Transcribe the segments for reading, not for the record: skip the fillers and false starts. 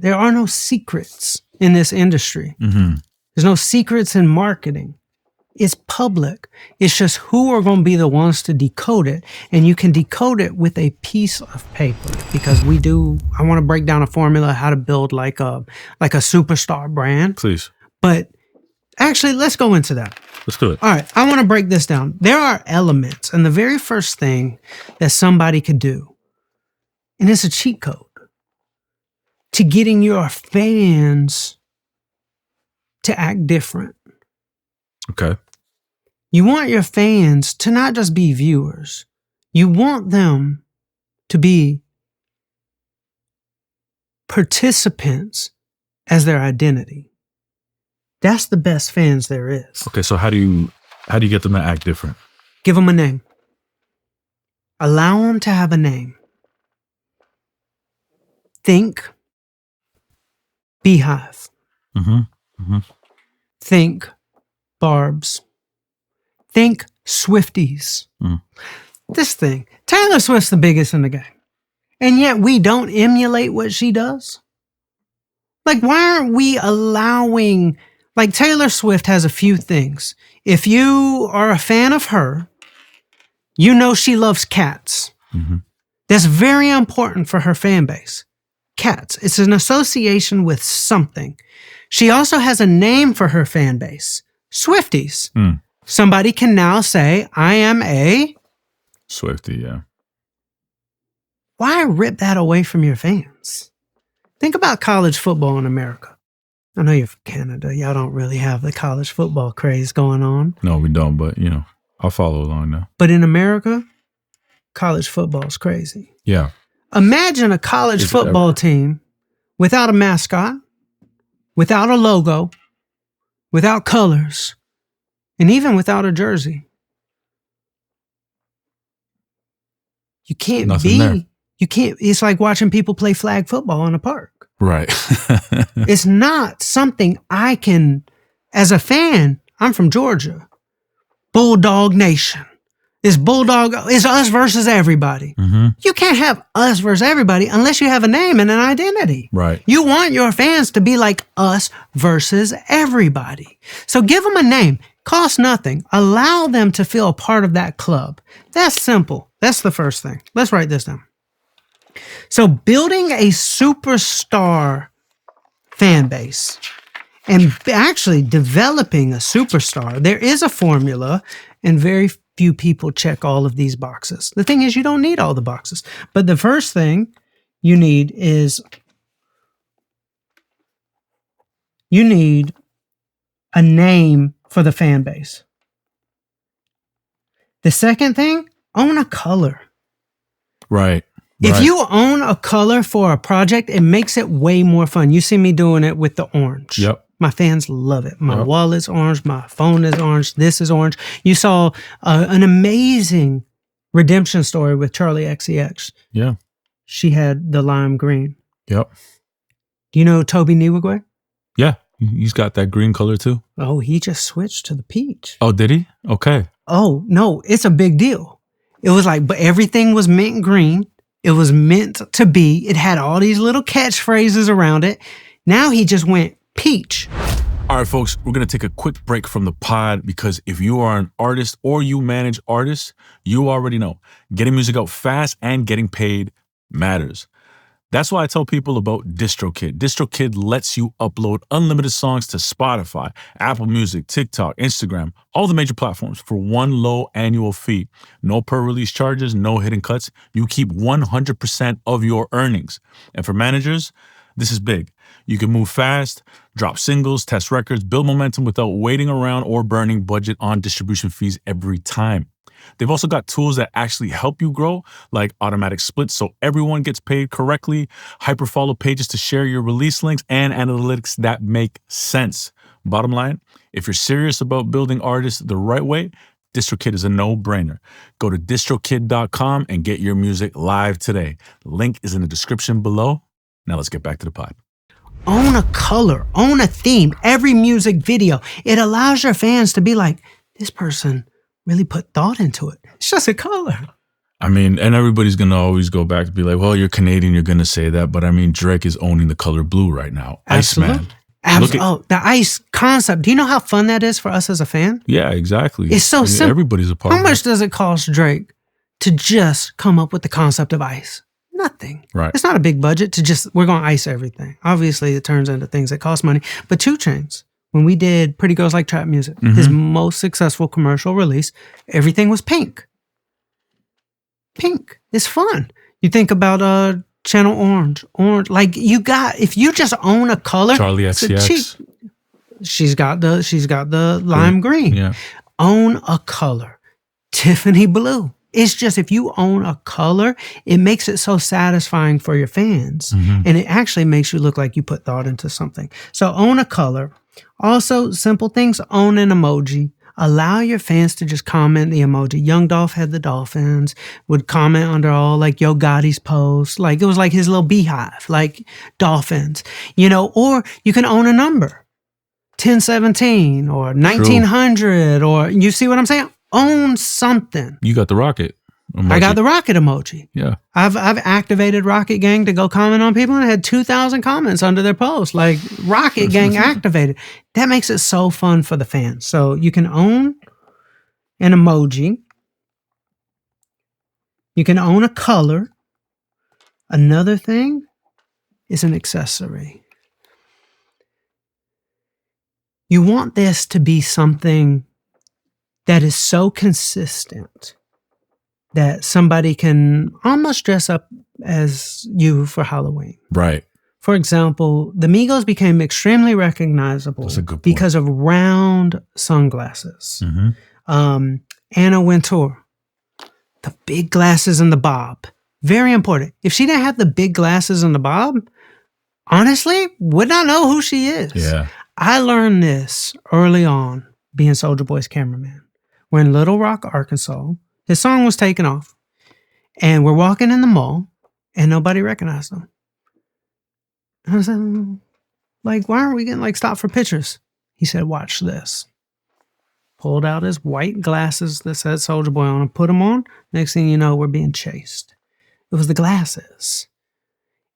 There are no secrets in this industry. There's no secrets in marketing. It's public. It's just who are going to be the ones to decode it. And you can decode it with a piece of paper, because I want to break down a formula how to build like a superstar brand. Please. But actually, let's go into that. Let's do it. All right. I want to break this down. There are elements. And the very first thing that somebody could do, and it's a cheat code, to getting your fans to act different. Okay. You want your fans to not just be viewers. You want them to be participants as their identity. That's the best fans there is. Okay, so how do you get them to act different? Give them a name. Allow them to have a name. Think Beehive. Think Barbs. Think Swifties. This thing, Taylor Swift's the biggest in the game. And yet we don't emulate what she does. Like, why aren't we allowing, like, Taylor Swift has a few things. If you are a fan of her, you know she loves cats. That's very important for her fan base. Cats. It's an association with something. She also has a name for her fan base. Swifties. Somebody can now say, I am a Swiftie, yeah. Why rip that away from your fans? Think about college football in America. I know you're from Canada. Y'all don't really have the college football craze going on. No, we don't, but, I'll follow along now. But in America, college football is crazy. Yeah. Imagine a college football team without a mascot, without a logo, without colors, and even without a jersey. It's like watching people play flag football in a park. Right. It's not something I can, as a fan, I'm from Georgia. Bulldog Nation. It's us versus everybody. You can't have us versus everybody unless you have a name and an identity. Right. You want your fans to be like us versus everybody. So give them a name. Cost nothing. Allow them to feel a part of that club. That's simple. That's the first thing. Let's write this down. So building a superstar fan base and actually developing a superstar, there is a formula, and very few people check all of these boxes. The thing is, you don't need all the boxes. But the first thing you need is you need a name for the fan base. The second thing, own a color. Right. If you own a color for a project, it makes it way more fun. You see me doing it with the orange. Yep. My fans love it. My wallet's orange. My phone is orange. This is orange. You saw an amazing redemption story with Charlie XCX. Yeah. She had the lime green. Yep. Do you know Toby Niwigwe? Yeah. He's got that green color too. Oh, he just switched to the peach. Oh, did he? Okay. Oh, no, it's a big deal. It was like, but everything was mint green. It was meant to be. It had all these little catchphrases around it. Now he just went peach. All right, folks, we're going to take a quick break from the pod because if you are an artist or you manage artists, you already know getting music out fast and getting paid matters. That's why I tell people about DistroKid. DistroKid lets you upload unlimited songs to Spotify, Apple Music, TikTok, Instagram, all the major platforms for one low annual fee. No per-release charges, no hidden cuts. You keep 100% of your earnings. And for managers, this is big. You can move fast, drop singles, test records, build momentum without waiting around or burning budget on distribution fees every time. They've also got tools that actually help you grow, like automatic splits so everyone gets paid correctly, hyperfollow pages to share your release links, and analytics that make sense. Bottom line, if you're serious about building artists the right way, DistroKid is a no-brainer. Go to distrokid.com and get your music live today. Link is in the description below. Now let's get back to the pod. Own a color, own a theme, every music video. It allows your fans to be like, this person really put thought into it. It's just a color. I mean, and everybody's going to always go back to be like, well, you're Canadian, you're going to say that. But I mean, Drake is owning the color blue right now. Absolutely. Iceman. The ice concept. Do you know how fun that is for us as a fan? Yeah, exactly. It's so simple. Everybody's a part of it. How much does it cost Drake to just come up with the concept of ice? Nothing. Right. It's not a big budget to just, we're going to ice everything. Obviously, it turns into things that cost money. But 2 Chainz, when we did Pretty Girls Like Trap Music, his most successful commercial release, everything was pink. Pink. It's fun. You think about Channel Orange. Like if you just own a color. Charlie XCX. She's got the lime green. Yeah. Own a color. Tiffany blue. It's just, if you own a color, it makes it so satisfying for your fans. And it actually makes you look like you put thought into something. So own a color. Also, simple things, own an emoji. Allow your fans to just comment the emoji. Young Dolph had the dolphins, would comment under all like Yo Gotti's posts. Like it was like his little beehive, like dolphins, or you can own a number. 1017 or 1900 or you see what I'm saying? Own something. You got the rocket emoji. I got the rocket emoji. Yeah. I've activated Rocket Gang to go comment on people and I had 2,000 comments under their post. Like Rocket Gang activated. That makes it so fun for the fans. So you can own an emoji. You can own a color. Another thing is an accessory. You want this to be something that is so consistent that somebody can almost dress up as you for Halloween. Right. For example, the Migos became extremely recognizable because of round sunglasses. Anna Wintour, the big glasses and the bob. Very important. If she didn't have the big glasses and the bob, honestly, would not know who she is. Yeah. I learned this early on being Soulja Boy's cameraman. We're in Little Rock, Arkansas. His song was taken off. And we're walking in the mall and nobody recognized him. I was like, why aren't we getting stopped for pictures? He said, watch this. Pulled out his white glasses that said Soulja Boy on them, put them on. Next thing you know, we're being chased. It was the glasses.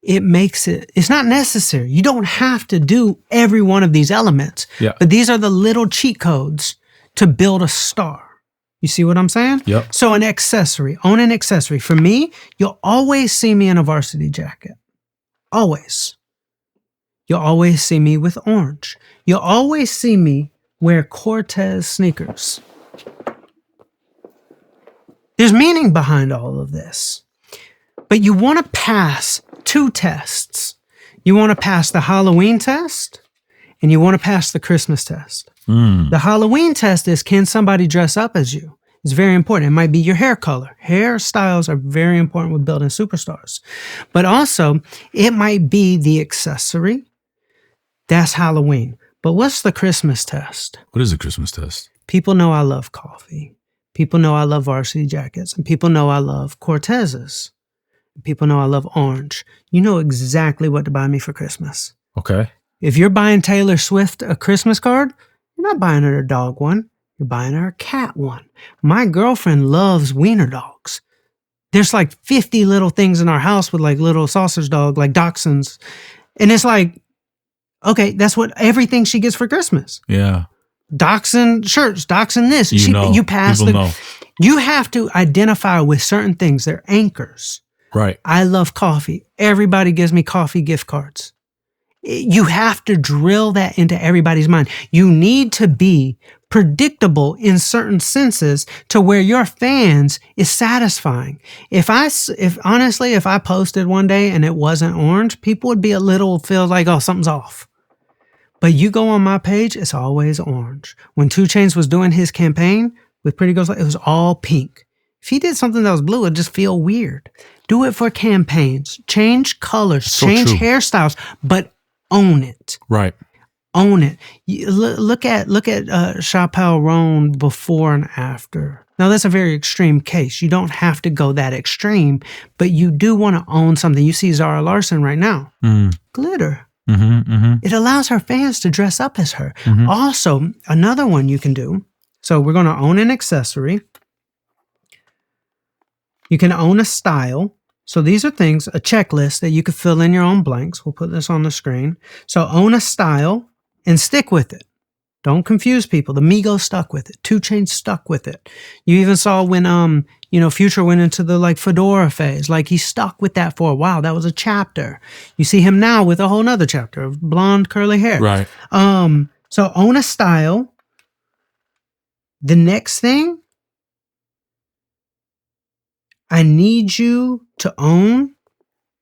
It makes it's not necessary. You don't have to do every one of these elements. Yeah. But these are the little cheat codes to build a star. You see what I'm saying? Yep. So an accessory, own an accessory. For me, you'll always see me in a varsity jacket. Always. You'll always see me with orange. You'll always see me wear Cortez sneakers. There's meaning behind all of this. But you want to pass 2 tests. You want to pass the Halloween test and you want to pass the Christmas test. The Halloween test is, can somebody dress up as you? It's very important. It might be your hair color. Hairstyles are very important with building superstars. But also, it might be the accessory. That's Halloween. But what's the Christmas test? What is the Christmas test? People know I love coffee. People know I love varsity jackets. And people know I love Cortezes. People know I love orange. You know exactly what to buy me for Christmas. Okay. If you're buying Taylor Swift a Christmas card, you're not buying her a dog one. You're buying her a cat one. My girlfriend loves wiener dogs. There's 50 little things in our house with little sausage dog, like dachshunds. And it's okay, that's what everything she gets for Christmas. Yeah. Dachshund shirts, dachshund this. You pass you have to identify with certain things. They're anchors. Right. I love coffee. Everybody gives me coffee gift cards. You have to drill that into everybody's mind. You need to be predictable in certain senses to where your fans is satisfying. If I posted one day and it wasn't orange, people would be feel like, oh, something's off. But you go on my page, it's always orange. When 2 Chainz was doing his campaign with Pretty Girls, it was all pink. If he did something that was blue, it'd just feel weird. Do it for campaigns. Change colors, change hairstyles, but own it. Right. Own it. Look at Chappelle Roan before and after. Now, that's a very extreme case. You don't have to go that extreme, but you do want to own something. You see Zara Larsson right now. Glitter. It allows her fans to dress up as her. Also, another one you can do. So we're going to own an accessory. You can own a style. So these are things, a checklist that you could fill in your own blanks. We'll put this on the screen. So own a style and stick with it. Don't confuse people. The Migos stuck with it. 2 Chainz stuck with it. You even saw when Future went into the like fedora phase. Like he stuck with that for a while. That was a chapter. You see him now with a whole nother chapter of blonde curly hair. Right. So own a style. The next thing, I need you to own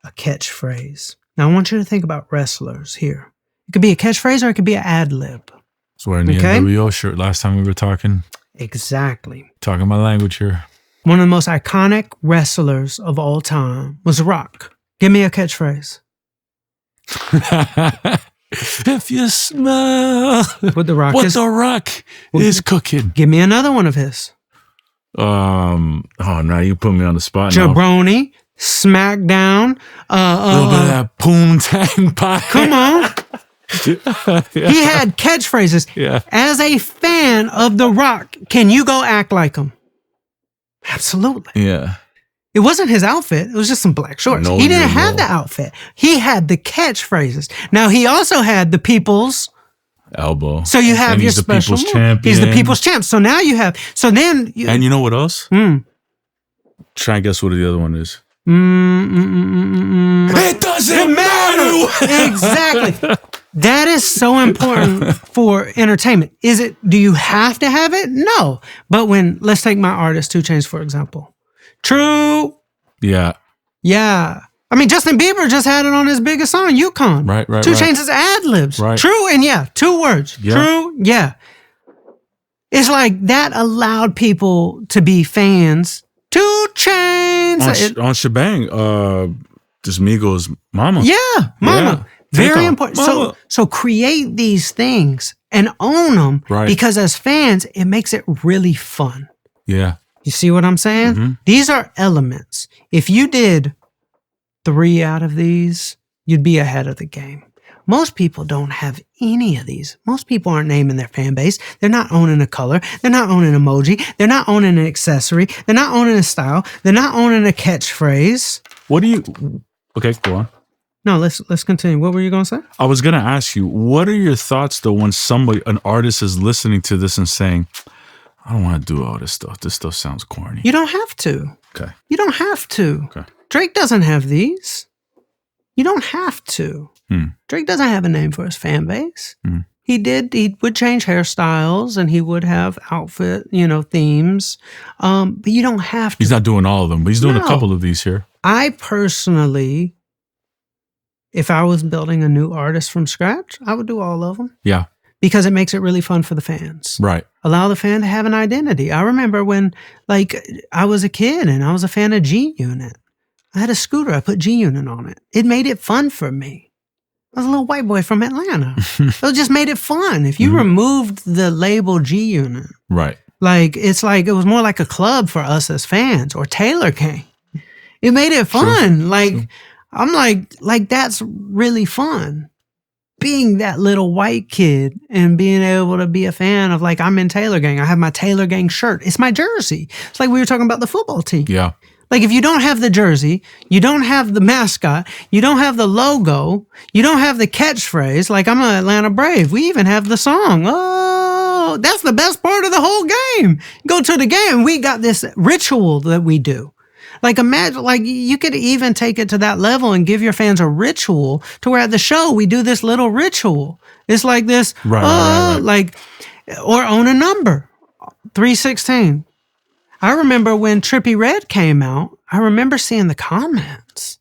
a catchphrase. Now I want you to think about wrestlers here. It could be a catchphrase or it could be an ad-lib. So wearing the NWO shirt last time we were talking. Exactly. Talking my language here. One of the most iconic wrestlers of all time was The Rock. Give me a catchphrase. If you smell what The Rock is cooking. Give me another one of his. Now you put me on the spot. Jabroni, SmackDown. A little bit of that Poontang pie. Come on. Yeah. He had catchphrases. Yeah. As a fan of The Rock, can you go act like him? Absolutely. Yeah. It wasn't his outfit. It was just some black shorts. He didn't have the outfit. He had the catchphrases. Now, he also had the people's elbow. So you have your special people's champion. He's the people's champ. So now you have. So then. And you know what else? Try and guess what the other one is. It doesn't matter. Exactly. That is so important for entertainment. Do you have to have it? No. But let's take my artist, 2 Chainz, for example. True. Yeah. Yeah. I mean, Justin Bieber just had it on his biggest song, Yukon. Right. 2 Chainz is Ad-Libs. Right. True and yeah. 2 words. Yeah. True, yeah. It's like that allowed people to be fans. 2 Chainz. On Shebang, this Migos Mama. Yeah, Mama. Yeah. Very important. So create these things and own them because as fans, it makes it really fun. Yeah. You see what I'm saying? Mm-hmm. These are elements. If you did 3 out of these, you'd be ahead of the game. Most people don't have any of these. Most people aren't naming their fan base. They're not owning a color. They're not owning an emoji. They're not owning an accessory. They're not owning a style. They're not owning a catchphrase. Okay, go on. No, let's continue. What were you going to say? I was going to ask you, what are your thoughts though when an artist is listening to this and saying, I don't want to do all this stuff. This stuff sounds corny. You don't have to. Okay. You don't have to. Okay. Drake doesn't have these. You don't have to. Drake doesn't have a name for his fan base. He would change hairstyles and he would have outfit, themes. But you don't have to. He's not doing all of them, but he's doing a couple of these here. I personally, if I was building a new artist from scratch, I would do all of them. Yeah. Because it makes it really fun for the fans. Right. Allow the fan to have an identity. I remember when, I was a kid and I was a fan of G-Unit. I had a scooter. I put G-Unit on it. It made it fun for me. I was a little white boy from Atlanta. It just made it fun. If you removed the label G-Unit. Right. It was more like a club for us as fans or Taylor Gang. It made it fun. True. I'm like, that's really fun. Being that little white kid and being able to be a fan of I'm in Taylor Gang. I have my Taylor Gang shirt. It's my jersey. It's like we were talking about the football team. Yeah. If you don't have the jersey, you don't have the mascot, you don't have the logo, you don't have the catchphrase, I'm an Atlanta Brave. We even have the song. Oh, that's the best part of the whole game. Go to the game. We got this ritual that we do. Imagine, you could even take it to that level and give your fans a ritual to where at the show we do this little ritual. It's like this, right. Or own a number, 316. I remember when Trippie Redd came out, I remember seeing the comments.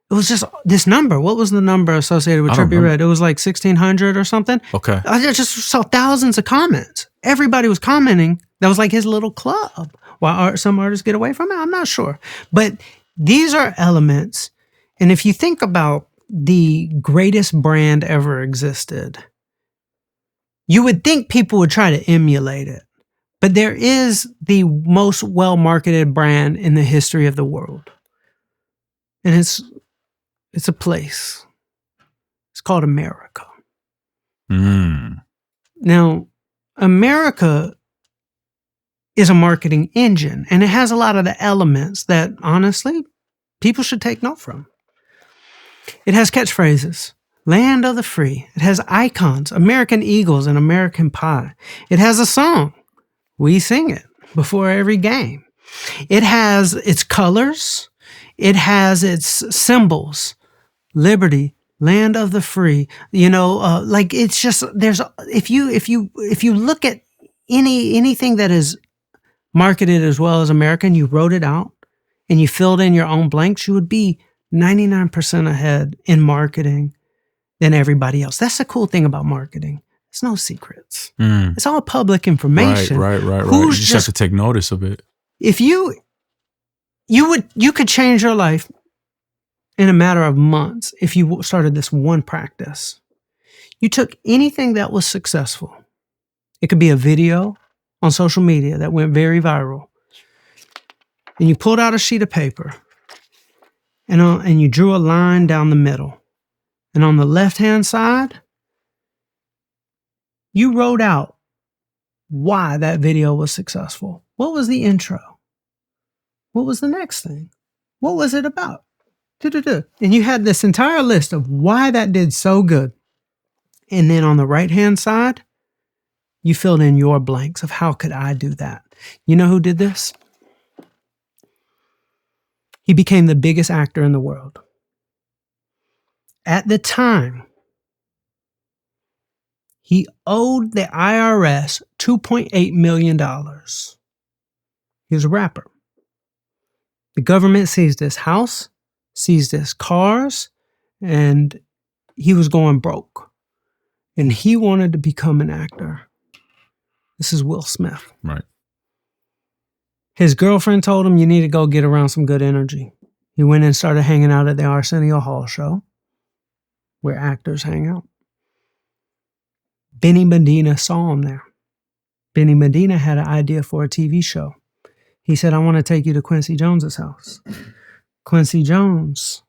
It was just this number. What was the number associated with Trippie Redd? It was 1,600 or something. Okay. I just saw thousands of comments. Everybody was commenting. That was his little club. Why some artists get away from it, I'm not sure. But these are elements. And if you think about the greatest brand ever existed, you would think people would try to emulate it. But there is the most well-marketed brand in the history of the world. And it's a place. It's called America. Now, America is a marketing engine, and it has a lot of the elements that, honestly, people should take note from. It has catchphrases, land of the free. It has icons, American Eagles and American Pie. It has a song. We sing it before every game. It has its colors. It has its symbols, liberty, land of the free. Like it's just, there's, if you look at anything that is marketed as well as American, you wrote it out and you filled in your own blanks, you would be 99% ahead in marketing than everybody else. That's the cool thing about marketing. There's no secrets. It's all public information. Right. You just have to take notice of it. If you could change your life in a matter of months if you started this one practice. You took anything that was successful. It could be a video on social media that went very viral. And you pulled out a sheet of paper and you drew a line down the middle. And on the left-hand side, you wrote out why that video was successful. What was the intro? What was the next thing? What was it about? And you had this entire list of why that did so good. And then on the right-hand side, you filled in your blanks of how could I do that? You know who did this? He became the biggest actor in the world. At the time, he owed the IRS $2.8 million. He was a rapper. The government seized his house, seized his cars, and he was going broke. And he wanted to become an actor. This is Will Smith. Right. His girlfriend told him, you need to go get around some good energy. He went and started hanging out at the Arsenio Hall show, where actors hang out. Benny Medina saw him there. Benny Medina had an idea for a TV show. He said, I want to take you to Quincy Jones's house. Quincy Jones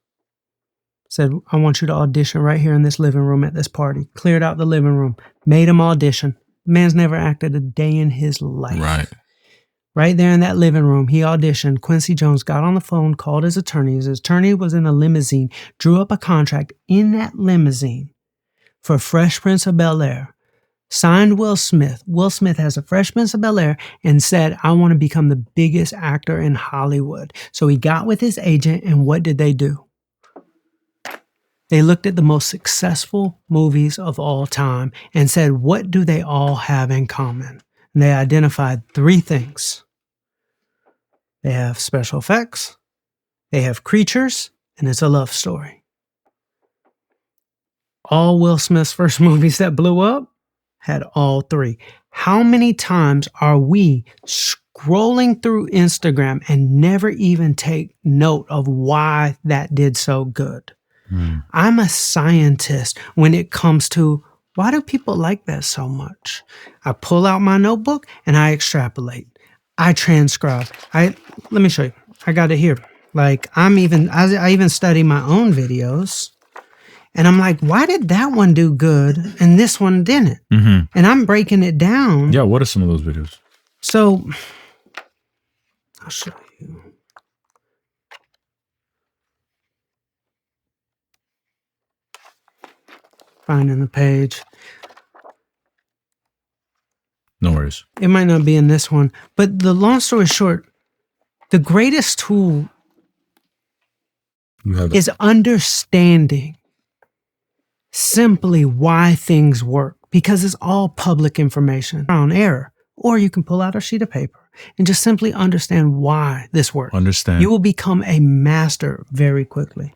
said, I want you to audition right here in this living room at this party. Cleared out the living room, made him audition. The man's never acted a day in his life. Right. Right there in that living room, he auditioned. Quincy Jones got on the phone, called his attorney. His attorney was in a limousine, drew up a contract in that limousine for Fresh Prince of Bel-Air. Signed Will Smith. Will Smith has a Fresh Prince of Bel-Air and said, I want to become the biggest actor in Hollywood. So he got with his agent, and what did they do? They looked at the most successful movies of all time and said, what do they all have in common? And they identified three things. They have special effects, they have creatures, and it's a love story. All Will Smith's first movies that blew up had all three. How many times are we scrolling through Instagram and never even take note of why that did so good? I'm a scientist when it comes to why do people like that so much? I pull out my notebook and I extrapolate. I transcribe. Let me show you. I got it here. Like I even study my own videos. And I'm like, why did that one do good and this one didn't? Mm-hmm. And I'm breaking it down. Yeah, what are some of those videos? So, I'll show you. Finding the page. No worries. It might not be in this one. But the long story short, the greatest tool is understanding simply why things work, because it's all public information on error. Or you can pull out a sheet of paper and just simply understand why this works. Understand. You will become a master very quickly.